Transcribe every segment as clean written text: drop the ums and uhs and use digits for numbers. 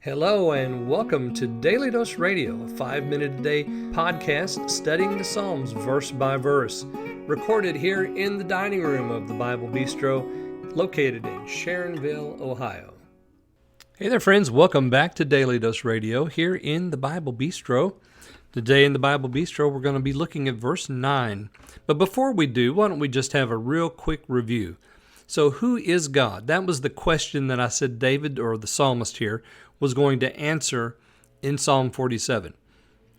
Hello and welcome to Daily Dose Radio, a 5-minute-a-day podcast studying the Psalms verse by verse, recorded here in the dining room of the Bible Bistro, located in Sharonville, Ohio. Hey there, friends. Welcome back to Daily Dose Radio here in the Bible Bistro. Today in the Bible Bistro, we're going to be looking at verse 9. But before we do, why don't we just have a real quick review? So who is God? That was the question that I said David, or the psalmist here, was going to answer in Psalm 47.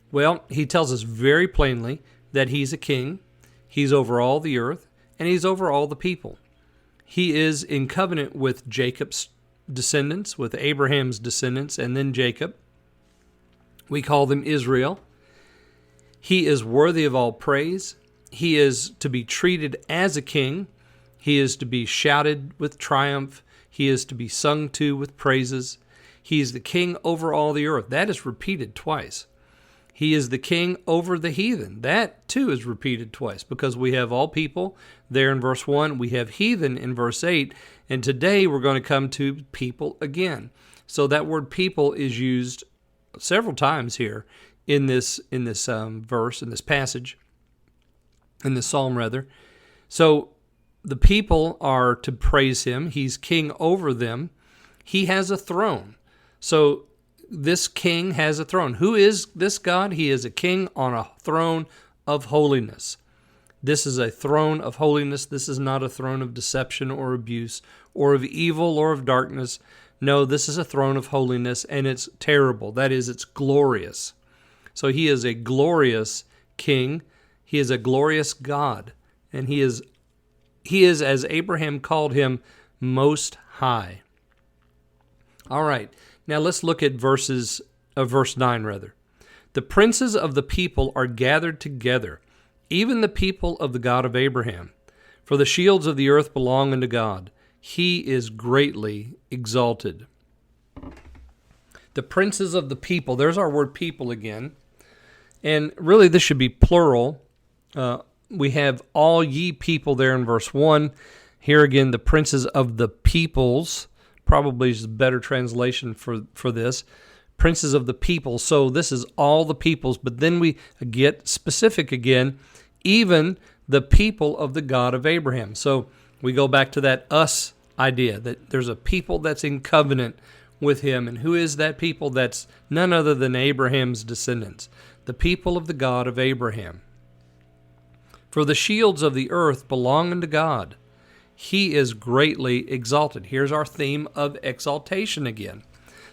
Well, he tells us very plainly that he's a king, he's over all the earth, and he's over all the people. He is in covenant with Jacob's descendants, with Abraham's descendants, and then Jacob. We call them Israel. He is worthy of all praise. He is to be treated as a king. He is to be shouted with triumph. He is to be sung to with praises. He is the king over all the earth. That is repeated twice. He is the king over the heathen. That too is repeated twice because we have all people there in verse 1. We have heathen in verse 8. And today we're going to come to people again. So that word people is used several times here in this verse, in this passage, in this psalm rather. So the people are to praise him. He's king over them. He has a throne. So this king has a throne. Who is this God? He is a king on a throne of holiness. This is a throne of holiness. This is not a throne of deception or abuse or of evil or of darkness. No, this is a throne of holiness, and it's terrible. That is, it's glorious. So he is a glorious king. He is a glorious God, and he is, as Abraham called him, most high. All right. Now let's look at verse 9 rather. The princes of the people are gathered together, even the people of the God of Abraham. For the shields of the earth belong unto God. He is greatly exalted. The princes of the people, there's our word people again. And really this should be plural. We have all ye people there in verse 1. Here again, the princes of the peoples. Probably is a better translation for this. Princes of the people. So this is all the peoples, but then we get specific again, even the people of the God of Abraham. So we go back to that us idea, that there's a people that's in covenant with him. And who is that people? That's none other than Abraham's descendants, the people of the God of Abraham. For the shields of the earth belong unto God. He is greatly exalted. Here's our theme of exaltation again.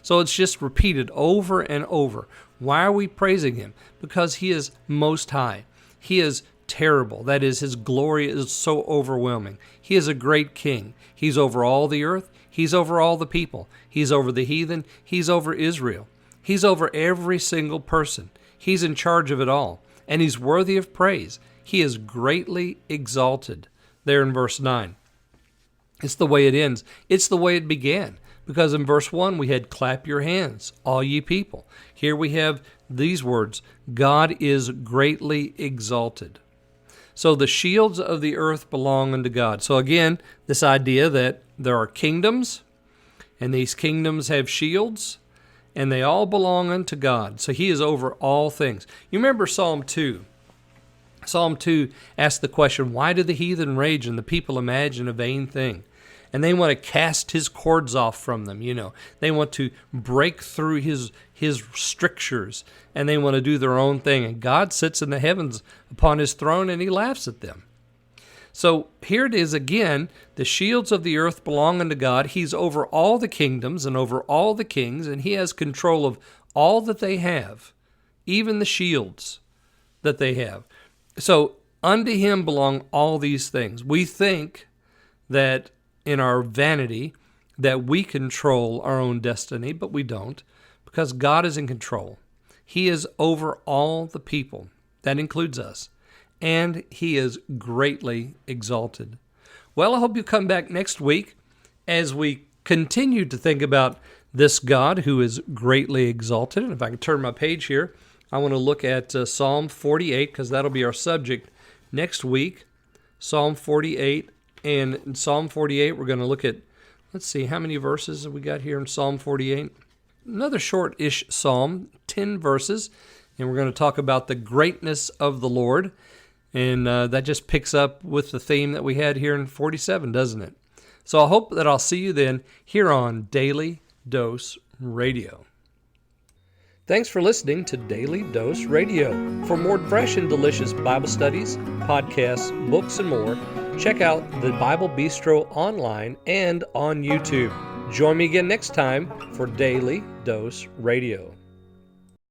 So it's just repeated over and over. Why are we praising him? Because he is most high. He is terrible. That is, his glory is so overwhelming. He is a great king. He's over all the earth. He's over all the people. He's over the heathen. He's over Israel. He's over every single person. He's in charge of it all. And he's worthy of praise. He is greatly exalted. There in verse 9. It's the way it ends. It's the way it began. Because in verse 1 we had clap your hands, all ye people. Here we have these words, God is greatly exalted. So the shields of the earth belong unto God. So again, this idea that there are kingdoms, and these kingdoms have shields, and they all belong unto God. So he is over all things. You remember Psalm 2. Psalm 2 asks the question, why do the heathen rage and the people imagine a vain thing? And they want to cast his cords off from them, They want to break through his strictures, and they want to do their own thing. And God sits in the heavens upon his throne, and he laughs at them. So here it is again, the shields of the earth belong unto God. He's over all the kingdoms and over all the kings, and he has control of all that they have, even the shields that they have. So unto him belong all these things. We think that in our vanity that we control our own destiny, but we don't, because God is in control. He is over all the people. That includes us. And he is greatly exalted. Well, I hope you come back next week as we continue to think about this God who is greatly exalted. And if I can turn my page here, I want to look at Psalm 48, because that'll be our subject next week. Psalm 48. And in Psalm 48, we're going to look at, let's see, how many verses have we got here in Psalm 48? another short-ish psalm, 10 verses, and we're going to talk about the greatness of the Lord. And that just picks up with the theme that we had here in 47, doesn't it? So I hope that I'll see you then here on Daily Dose Radio. Thanks for listening to Daily Dose Radio. For more fresh and delicious Bible studies, podcasts, books, and more, check out the Bible Bistro online and on YouTube. Join me again next time for Daily Dose Radio.